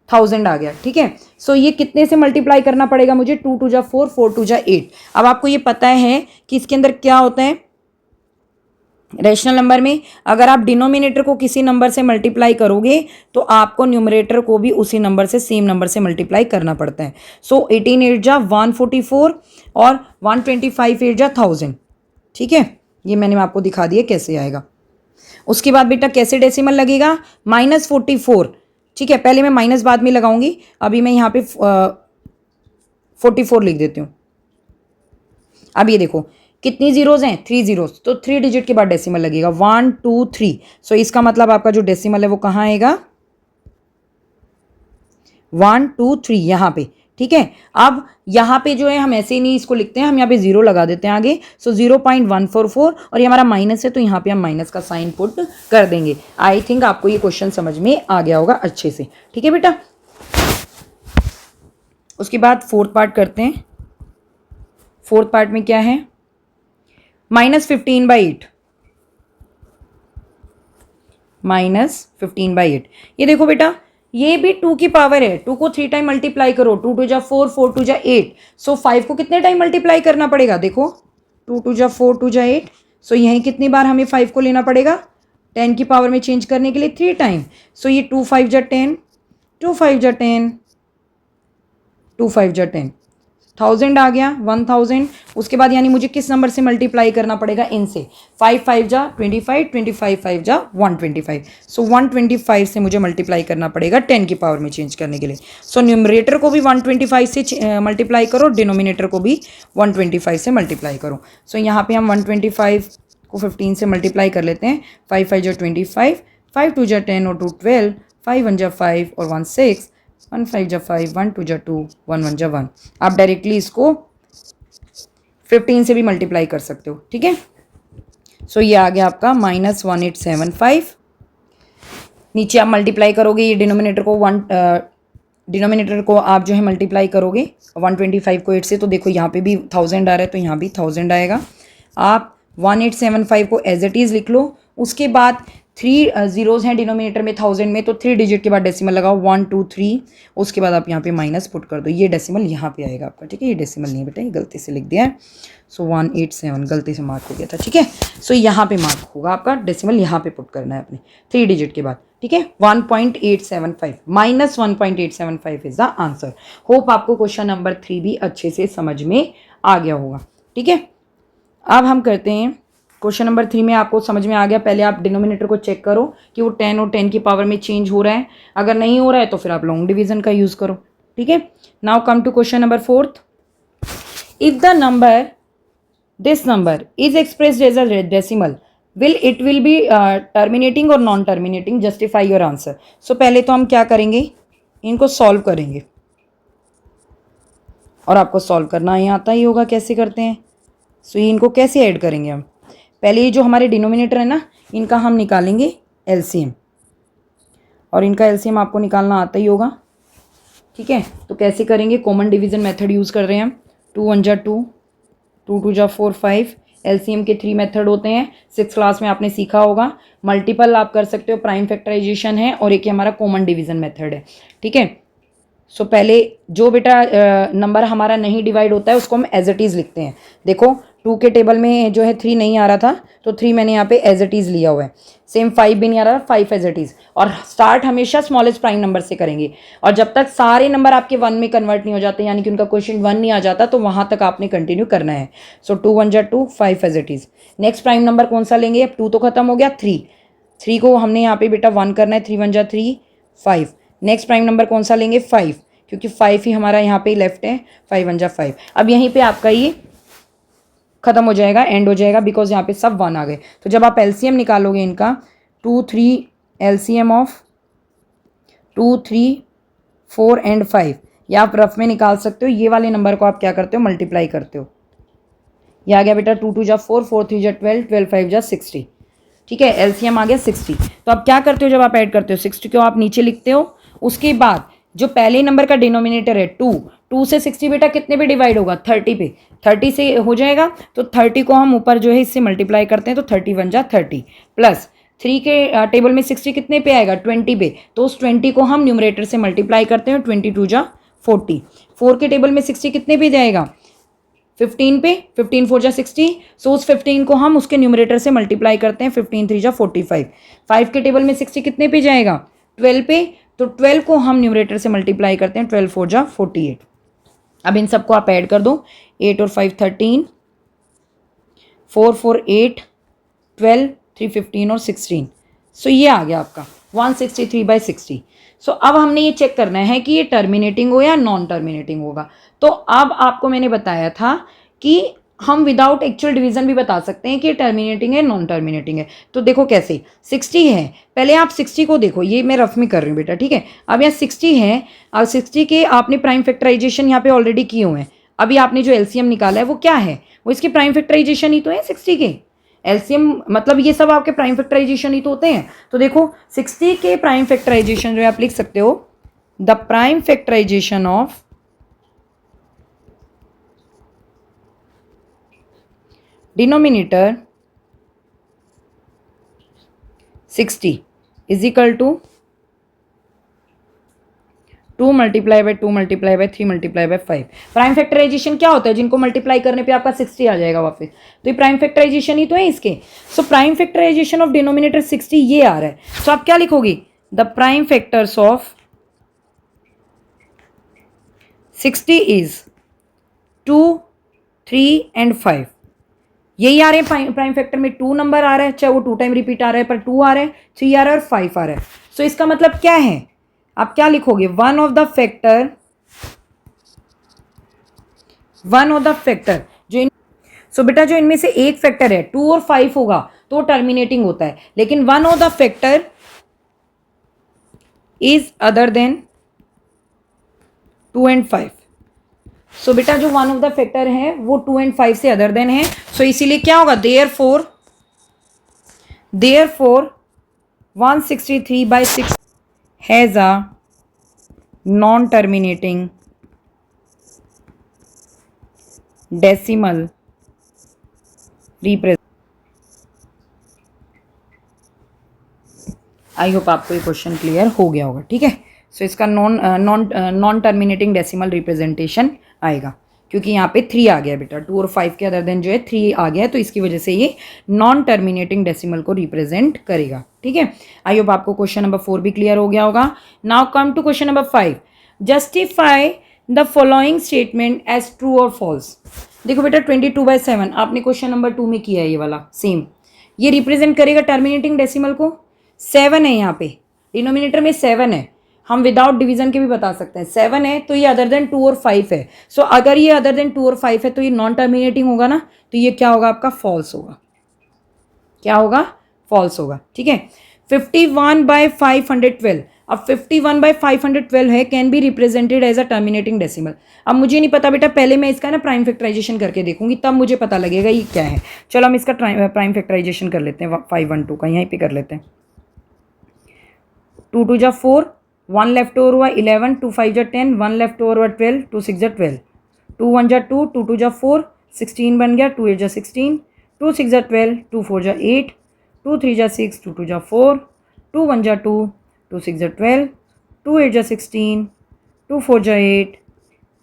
1000 आ गया. ठीक है, सो ये कितने से मल्टीप्लाई करना पड़ेगा मुझे, 2 2 जा 4, 4 2 जा 8. अब आपको ये पता है कि इसके अंदर क्या होता है, रेशनल नंबर में अगर आप डिनोमिनेटर को किसी नंबर से मल्टीप्लाई करोगे तो आपको न्यूमरेटर को भी उसी नंबर से, सेम नंबर से मल्टीप्लाई करना पड़ता है. सो 18 8 जा 144 और 125 8 जा 1000. ठीक है, ये मैंने आपको दिखा दिया कैसे आएगा. उसके बाद बेटा कैसे डेसिमल लगेगा, -44. ठीक है, पहले मैं माइनस बाद में लगाऊंगी, अभी मैं यहाँ पे 44 लिख देती हूँ. अब ये देखो कितनी जीरोज हैं, 3 जीरोज. तो 3 डिजिट के बाद डेसिमल लगेगा, 1 2 3. सो इसका मतलब आपका जो डेसिमल है वो कहाँ आएगा, 1 2 3 यहाँ पे. ठीक है, अब यहाँ पे जो है हम ऐसे ही नहीं इसको लिखते हैं, हम यहाँ पे 0 लगा देते हैं आगे. सो 0.144 और ये हमारा माइनस है, तो यहाँ पे हम माइनस का साइन पुट कर देंगे. आई थिंक आपको ये क्वेश्चन समझ में आ गया होगा अच्छे से. ठीक है बेटा, उसके बाद फोर्थ पार्ट करते हैं. फोर्थ पार्ट में क्या है, -15/8. -15/8. ये देखो बेटा, ये भी 2 की पावर है, 2 को 3 टाइम मल्टीप्लाई करो, 2 2 जा 4, 4 2 जा 8. सो 5 को कितने टाइम मल्टीप्लाई करना पड़ेगा, देखो 2 2 जा 4, 2 जा 8. सो यहीं कितनी बार हमें 5 को लेना पड़ेगा 10 की पावर में चेंज करने के लिए, 3 टाइम. सो ये 2 5 जा 10, 2 5 जा 10, 2 5 जा 10. 1000 आ गया 1000। उसके बाद यानी मुझे किस नंबर से मल्टीप्लाई करना पड़ेगा, इनसे। 5 5 जा 25, 25 5 जा 125। सो 125 से मुझे मल्टीप्लाई करना पड़ेगा 10 की पावर में चेंज करने के लिए। सो न्यूमरेटर को भी 125 से मल्टीप्लाई करो, डिनोमिनेटर को भी 125 से मल्टीप्लाई करो। सो यहाँ पे हम 125 को 15 से मल्टीप्लाई कर लेते हैं। 5 5 जा 25, 5 2 जा 10 और 2 12, 5 1 जा 5 और 1 6, 1 5 जा 5, 1 2 जा 2, 1 1 जा 1। आप डायरेक्टली इसको 15 से भी मल्टीप्लाई कर सकते हो, ठीक है। सो ये आ गया आपका -1875। नीचे आप मल्टीप्लाई करोगे, ये डिनोमिनेटर को आप जो है मल्टीप्लाई करोगे 125 को 8 से, तो देखो यहाँ पे भी 1000 आ रहा है तो यहाँ भी 1000 आएगा। आप 1875 को एज इट इज़ लिख लो। उसके बाद 3 जीरोज़ हैं डिनोमिनेटर में 1000 में, तो 3 डिजिट के बाद डेसिमल लगाओ 1 2 3। उसके बाद आप यहाँ पे माइनस पुट कर दो, ये डेसिमल यहाँ पे आएगा आपका, ठीक है। ये डेसिमल नहीं है बेटा, ये गलती से लिख दिया है। सो 187 गलती से मार्क हो गया था, ठीक है। सो यहाँ पे मार्क होगा आपका, डेसिमल यहाँ पे पुट करना है अपने 3 डिजिट के बाद, ठीक है। 1.875 -1.875 इज द आंसर। होप आपको क्वेश्चन नंबर 3 भी अच्छे से समझ में आ गया होगा, ठीक है। अब हम करते हैं क्वेश्चन नंबर 3 में। आपको समझ में आ गया, पहले आप डिनोमिनेटर को चेक करो कि वो 10 और 10 की पावर में चेंज हो रहा है। अगर नहीं हो रहा है तो फिर आप लॉन्ग डिवीजन का यूज़ करो, ठीक है। Now come to question number 4। If the number this number is expressed as a decimal it will be terminating और non terminating, justify your answer. So पहले तो हम क्या करेंगे, इनको सॉल्व करेंगे, और आपको सॉल्व करना ही आता ही होगा कैसे करते हैं। सो इनको कैसे ऐड करेंगे हम, पहले ये जो हमारे डिनोमिनेटर है ना, इनका हम निकालेंगे एलसीएम, और इनका एलसीएम आपको निकालना आता ही होगा, ठीक है। तो कैसे करेंगे, कॉमन डिवीजन मेथड यूज़ कर रहे हैं हम। 2 1 जा 2, 2 2 जा 4 5। एलसीएम के 3 मेथड होते हैं, 6th क्लास में आपने सीखा होगा। मल्टीपल आप कर सकते हो, प्राइम फैक्टराइजेशन है, और एक हमारा कॉमन डिवीजन मेथड है, ठीक है। सो पहले जो बेटा नंबर हमारा नहीं डिवाइड होता है उसको हम एज इट इज़ लिखते हैं। देखो 2 के टेबल में जो है 3 नहीं आ रहा था, तो 3 मैंने यहाँ पे एज इट इज़ लिया हुआ है। सेम 5 भी नहीं आ रहा था, 5 एज इट इज़। और स्टार्ट हमेशा स्मॉलेस्ट प्राइम नंबर से करेंगे, और जब तक सारे नंबर आपके 1 में कन्वर्ट नहीं हो जाते, यानी कि उनका क्वेश्चन 1 नहीं आ जाता, तो वहाँ तक आपने कंटिन्यू करना है। सो 2 1 जा 2, 5 as it is. Next prime number कौन सा लेंगे, अब 2 तो खत्म हो गया, 3 को हमने यहाँ पे बेटा 1 करना है। 3 1 जा 3, 5। नेक्स्ट प्राइम नंबर कौन सा लेंगे, 5, क्योंकि 5 ही हमारा यहाँ पे लेफ्ट है। 5 1 जा 5। अब यहीं पे आपका ये खत्म हो जाएगा, एंड हो जाएगा, बिकॉज यहाँ पे सब 1 आ गए। तो जब आप एलसीएम निकालोगे इनका 2 3, एलसीएम ऑफ 2 3 4 एंड 5, या आप रफ में निकाल सकते हो। ये वाले नंबर को आप क्या करते हो, मल्टीप्लाई करते हो। ये आ गया बेटा 2 2 जा 4, 4 3 जा 12, 12 5 जा 60, ठीक है। एलसीएम आ गया 60। तो आप क्या करते हो, जब आप ऐड करते हो 60 को आप नीचे लिखते हो। उसके बाद जो पहले नंबर का डिनोमिनेटर है 2 से 60 बेटा कितने पे डिवाइड होगा, 30 पे। 30 से हो जाएगा, तो 30 को हम ऊपर जो है इससे मल्टीप्लाई करते हैं, तो 30 1 जा 30, प्लस 3 के टेबल में 60 कितने पे आएगा, 20 पे। तो उस 20 को हम न्यूमरेटर से मल्टीप्लाई करते हैं, 22 2 जा 40। 4 के टेबल में 60 कितने पे जाएगा, 15 पे। 15 4 जा 60। सो उस 15 को हम उसके न्यूमरेटर से मल्टीप्लाई करते हैं, 15 3 जा 45। 5 के टेबल में 60 कितने पे जाएगा, 12 पे। तो 12 को हम न्यूमरेटर से मल्टीप्लाई करते हैं, 12 4 जा 48। अब इन सबको आप ऐड कर दो, 8 और 5 13, 4 4 8, 12 3 15 और 16। सो ये आ गया आपका 163/60। सो अब हमने ये चेक करना है कि ये टर्मिनेटिंग हो या नॉन टर्मिनेटिंग होगा। तो अब आपको मैंने बताया था कि हम विदाउट एक्चुअल डिवीजन भी बता सकते हैं कि ये टर्मिनेटिंग है नॉन टर्मिनेटिंग है। तो देखो कैसे, 60 है, पहले आप 60 को देखो, ये मैं रफ में कर रही हूँ बेटा, ठीक है। अब यहाँ 60 है, और 60 के आपने प्राइम फैक्टराइजेशन यहाँ पे ऑलरेडी किए हुए हैं। अभी आपने जो एलसीएम निकाला है वो क्या है, वो इसके प्राइम फैक्टराइजेशन ही तो है 60 के। एलसीएम मतलब ये सब आपके प्राइम फैक्टराइजेशन ही तो होते हैं। तो देखो 60 के प्राइम फैक्टराइजेशन जो आप लिख सकते हो, the prime factorisation of denominator 60 is equal to 2 multiply by 2 multiply by 3 multiply by 5। Prime factorisation क्या होता है, जिनको मल्टीप्लाई करने पे आपका 60 आ जाएगा वापस। तो ये प्राइम फैक्टराइजेशन ही तो है इसके। So prime factorisation of denominator 60 ये आ रहा है। सो आप क्या लिखोगे, the prime factors of 60 is 2, 3 and 5 यही आ रहे हैं प्राइम फैक्टर में। 2 नंबर आ रहा है, चाहे वो 2 टाइम रिपीट आ रहा है, पर 2 आ रहा है, 3 आ रहा है और 5 आ रहा है। सो इसका मतलब क्या है, आप क्या लिखोगे, वन ऑफ द फैक्टर जो सो बेटा जो इनमें से एक फैक्टर है 2 और 5 होगा तो टर्मिनेटिंग होता है, लेकिन one of the factor is other than 2 and 5। सो बेटा जो वन ऑफ द फैक्टर है वो 2 एंड 5 से अदर देन है। सो इसीलिए क्या होगा, therefore 163/6 has a non terminating decimal represent. I hope आपको ये क्वेश्चन क्लियर हो गया होगा, ठीक है। सो इसका नॉन टर्मिनेटिंग डेसिमल रिप्रेजेंटेशन आएगा, क्योंकि यहाँ पे 3 आ गया बेटा, 2 और 5 के अदर देन जो है 3 आ गया है, तो इसकी वजह से ये नॉन टर्मिनेटिंग डेसिमल को रिप्रेजेंट करेगा, ठीक है। आई होप आपको क्वेश्चन नंबर 4 भी क्लियर हो गया होगा। Now come to question number 5, justify the following statement as true और फॉल्स। देखो बेटा 22/7 आपने क्वेश्चन नंबर 2 में किया है, ये वाला सेम, ये रिप्रेजेंट करेगा टर्मिनेटिंग डेसिमल को। 7 है यहाँ पे, डिनोमिनेटर में 7 है, हम विदाउट डिवीजन के भी बता सकते हैं। 7 है तो ये अदर देन 2 और 5 है। सो अगर ये अदर देन 2 और 5 है तो ये नॉन टर्मिनेटिंग होगा ना, तो ये क्या होगा आपका, फॉल्स होगा। क्या होगा, फॉल्स होगा, ठीक है। 51/512, अब 51/512 है, can be represented as a terminating decimal. अब मुझे नहीं पता बेटा, पहले मैं इसका ना प्राइम फैक्टराइजेशन करके देखूंगी, तब मुझे पता लगेगा ये क्या है। चलो हम इसका प्राइम फैक्टराइजेशन कर लेते हैं 512 का, यहीं पे कर लेते हैं। 2 2 जा 4, 1 लेफ्ट ओवर हुआ 11, 2 5 जा 10, 1 लेफ्ट ओवर हुआ 12, 2 6 जा 12, 2 1 जा 2, 2 2 जा 4, 16 बन गया, 2 8 जा 16, 2 6 जा 12, 2 4 जा 8, 2 3 जा 6, 2 2 जा 4, 2 1 जा 2, 2 6 जा 12, 2 8 जा 16, 2 4 जा 8,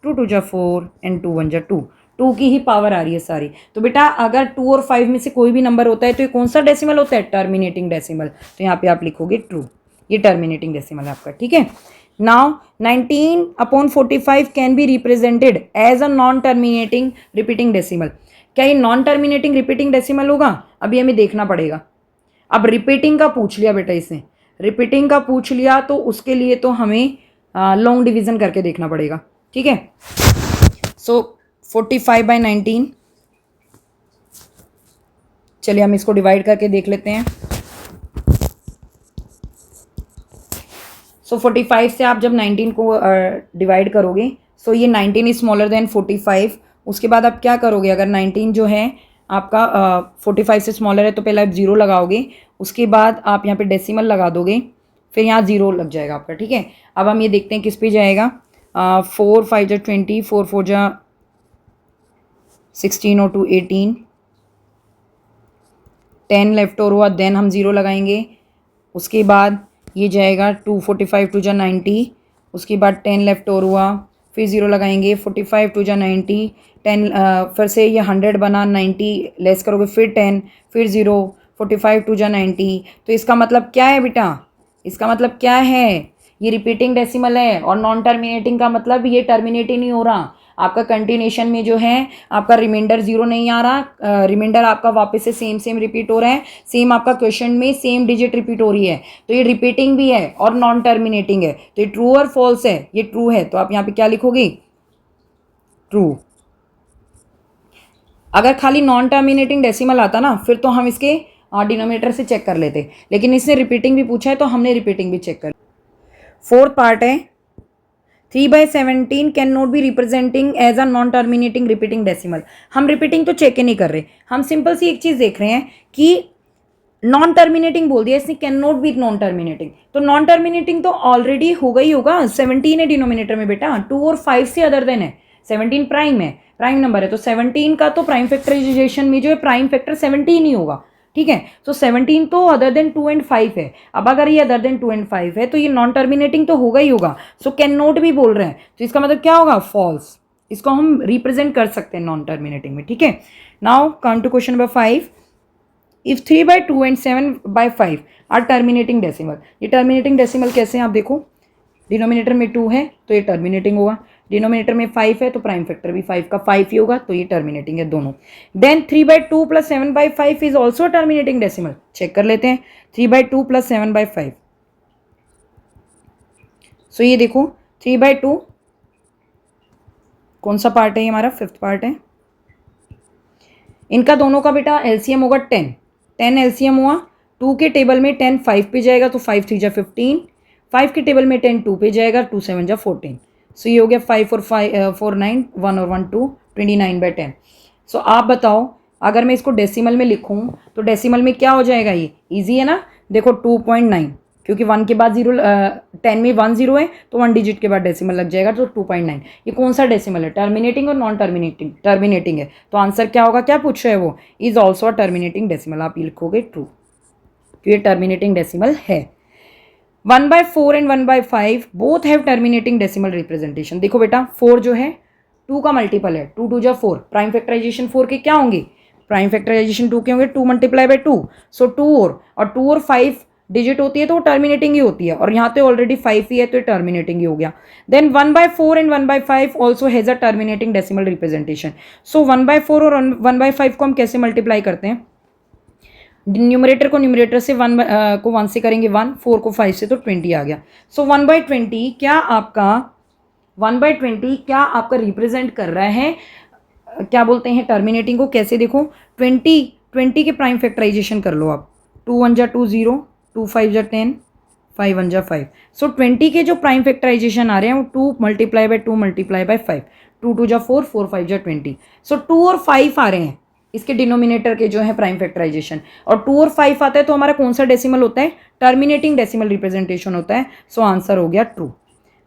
2 2 जा 4 एंड 2 1 जा 2। 2 की ही पावर आ रही है सारी। तो बेटा अगर 2 और 5 में से कोई भी नंबर होता है तो ये कौन सा डेसिमल होता है, टर्मिनेटिंग डेसिमल। तो यहाँ पे आप लिखोगे ट्रू, ये टर्मिनेटिंग डेसिमल है आपका, ठीक है। Now 19/45 can be represented as a non terminating repeating decimal. क्या ये नॉन टर्मिनेटिंग रिपीटिंग डेसिमल होगा, अभी हमें देखना पड़ेगा। अब रिपीटिंग का पूछ लिया बेटा, इसने रिपीटिंग का पूछ लिया तो उसके लिए तो हमें लॉन्ग डिवीजन करके देखना पड़ेगा, ठीक है। सो 45/19, चलिए हम इसको डिवाइड करके देख लेते हैं। सो 45 से आप जब 19 को डिवाइड करोगे, सो ये 19 इज स्मॉलर देन 45। उसके बाद आप क्या करोगे, अगर 19 जो है आपका 45 से स्मॉलर है तो पहले आप 0 लगाओगे, उसके बाद आप यहाँ पे डेसिमल लगा दोगे, फिर यहाँ 0 लग जाएगा आपका, ठीक है। अब हम ये देखते हैं किस पे जाएगा। 4 5 जा 20, 4 4 जा 16 और 2 18, 10 लेफ्ट ओवर हुआ, देन हम 0 लगाएंगे। उसके बाद ये जाएगा 2 45 2 जा 90, उसके बाद 10 लेफ्ट ओवर हुआ, फिर 0 लगाएंगे। 45 2 जा 90, 10 फिर से ये 100 बना, 90 लेस करोगे, फिर 10, फिर 0, 45 2 जा 90। तो इसका मतलब क्या है बेटा, इसका मतलब क्या है, ये रिपीटिंग डेसिमल है, और नॉन टर्मिनेटिंग का मतलब ये टर्मिनेट ही नहीं हो रहा आपका। कंटिन्यूशन में जो है आपका रिमाइंडर 0 नहीं आ रहा, रिमाइंडर आपका वापस से सेम रिपीट हो रहा है, सेम आपका क्वेश्चन में सेम डिजिट रिपीट हो रही है। तो ये रिपीटिंग भी है और नॉन टर्मिनेटिंग है, तो ये ट्रू और फॉल्स है। ये ट्रू है तो आप यहाँ पे क्या लिखोगे, ट्रू। अगर खाली नॉन टर्मिनेटिंग डेसिमल आता ना, फिर तो हम इसके डिनोमिनेटर से चेक कर लेते, लेकिन इसने रिपीटिंग भी पूछा है तो हमने रिपीटिंग भी चेक कर। फोर्थ पार्ट है 3/17 can not be representing as a non terminating repeating decimal. हम रिपीटिंग तो चेक ही नहीं कर रहे, हम सिंपल सी एक चीज़ देख रहे हैं कि नॉन टर्मिनेटिंग बोल दिया इसने, can not B non terminating, तो नॉन टर्मिनेटिंग तो ऑलरेडी हो गई होगा। 17 है डिनोमिनेटर में बेटा, 2 और 5 से अदर देन है, 17 प्राइम है, प्राइम नंबर है, तो 17 का तो प्राइम फैक्टराइजेशन में जो है प्राइम फैक्टर 17 ही होगा, ठीक है। तो 17 तो अदर देन 2 एंड 5 है। अब अगर ये अदर देन 2 एंड 5 है तो ये नॉन टर्मिनेटिंग तो होगा ही होगा। सो कैन नॉट भी बोल रहे हैं, तो इसका मतलब क्या होगा, फॉल्स। इसको हम रिप्रेजेंट कर सकते हैं नॉन टर्मिनेटिंग में, ठीक है। Now come to question number 5, if 3/2 and 7/5 are terminating decimal. ये टर्मिनेटिंग डेसिमल कैसे हैं आप देखो, डिनोमिनेटर में 2 है तो ये टर्मिनेटिंग होगा, डिनोमिनेटर में 5 है तो प्राइम फैक्टर भी 5 का 5 ही होगा, तो ये टर्मिनेटिंग है दोनों। Then 3/2 plus 7/5 is also terminating decimal. Check कर लेते हैं 3/2 प्लस 7/5। सो ये देखो 3/2 कौन सा पार्ट है, ये हमारा 5th पार्ट है। इनका दोनों का बेटा एलसीएम होगा 10 एलसीएम हुआ। 2 के टेबल में 10 5 पे जाएगा तो 5 3 जा 15, 5 के टेबल में 10 2 पे जाएगा, 2 7 जा 14। सो ये हो गया 5 और 4 9, 1 और 1 2, 29/10। सो आप बताओ अगर मैं इसको डेसिमल में लिखूं तो डेसिमल में क्या हो जाएगा, ये ईजी है ना। देखो 2.9, क्योंकि 1 के बाद 0, 10 में 1 0 है तो 1 डिजिट के बाद डेसिमल लग जाएगा, तो 2.9। ये कौन सा डेसिमल है, टर्मिनेटिंग और नॉन टर्मिनेटिंग, टर्मिनेटिंग है। तो आंसर क्या होगा, क्या पूछ रहे हैं वो, is also a terminating decimal. आप लिखोगे ट्रू, क्योंकि ये टर्मिनेटिंग डेसिमल है। 1/4 and 1/5 both have terminating decimal representation. देखो बेटा 4 जो है 2 का मल्टीपल है, 2 2 जा 4, प्राइम फैक्टराइजेशन 4 के क्या होंगे, प्राइम फैक्टराइजेशन 2 के होंगे, 2 × 2। सो 2 और 2 और 5 डिजिट होती है तो वो टर्मिनेटिंग ही होती है, और यहाँ पे ऑलरेडी 5 ही है तो ये टर्मिनेटिंग ही हो गया। Then 1/4 and 1/5 also has a terminating decimal representation. So 1/4 और 1/5 को हम कैसे मल्टीप्लाई करते हैं, न्यूमरेटर को न्यूमरेटर से 1 को 1 से करेंगे 1, 4 को 5 से तो 20 आ गया। सो 1/20 क्या आपका 1/20 क्या आपका रिप्रेजेंट कर रहा है, क्या बोलते हैं टर्मिनेटिंग को, कैसे देखो 20 के प्राइम फैक्टराइजेशन कर लो आप, 2 1 जा 2 0, 2 5 जा 10, 5 1 जा 5। सो 20 के जो प्राइम फैक्टराइजेशन आ रहे हैं वो 2 × 2 × 5, 2 2 जा 4, 4 5 जा 20। सो 2 और 5 आ रहे हैं इसके डिनोमिनेटर के जो है प्राइम फैक्टराइजेशन, और 2 और 5 आता है तो हमारा कौन सा डेसिमल होता है, टर्मिनेटिंग डेसिमल रिप्रेजेंटेशन होता है। सो आंसर हो गया ट्रू।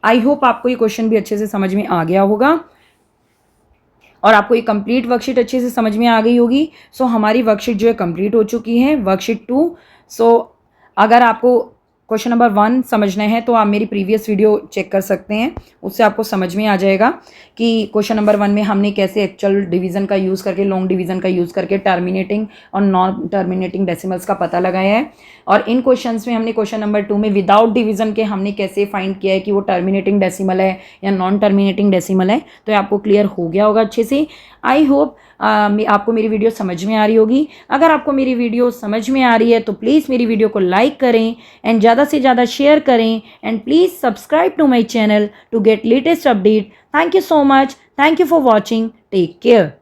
आई होप आपको ये क्वेश्चन भी अच्छे से समझ में आ गया होगा और आपको ये कंप्लीट वर्कशीट अच्छे से समझ में आ गई होगी। सो हमारी वर्कशीट जो है कंप्लीट हो चुकी है, वर्कशीट 2। सो अगर आपको क्वेश्चन नंबर 1 समझना है तो आप मेरी प्रीवियस वीडियो चेक कर सकते हैं, उससे आपको समझ में आ जाएगा कि क्वेश्चन नंबर 1 में हमने कैसे एक्चुअल डिवीज़न का यूज़ करके, लॉन्ग डिवीज़न का यूज़ करके टर्मिनेटिंग और नॉन टर्मिनेटिंग डेसिमल्स का पता लगाया है। और इन क्वेश्चंस में हमने क्वेश्चन नंबर 2 में विदाउट डिवीज़न के हमने कैसे फाइंड किया है कि वो टर्मिनेटिंग डेसिमल है या नॉन टर्मिनेटिंग डेसिमल है, तो आपको क्लियर हो गया होगा अच्छे से। आई होप आपको मेरी वीडियो समझ में आ रही होगी। अगर आपको मेरी वीडियो समझ में आ रही है तो प्लीज़ मेरी वीडियो को लाइक करें एंड ज़्यादा से ज़्यादा शेयर करें, and please subscribe to my channel to get latest update. Thank you so much, thank you for watching, take care.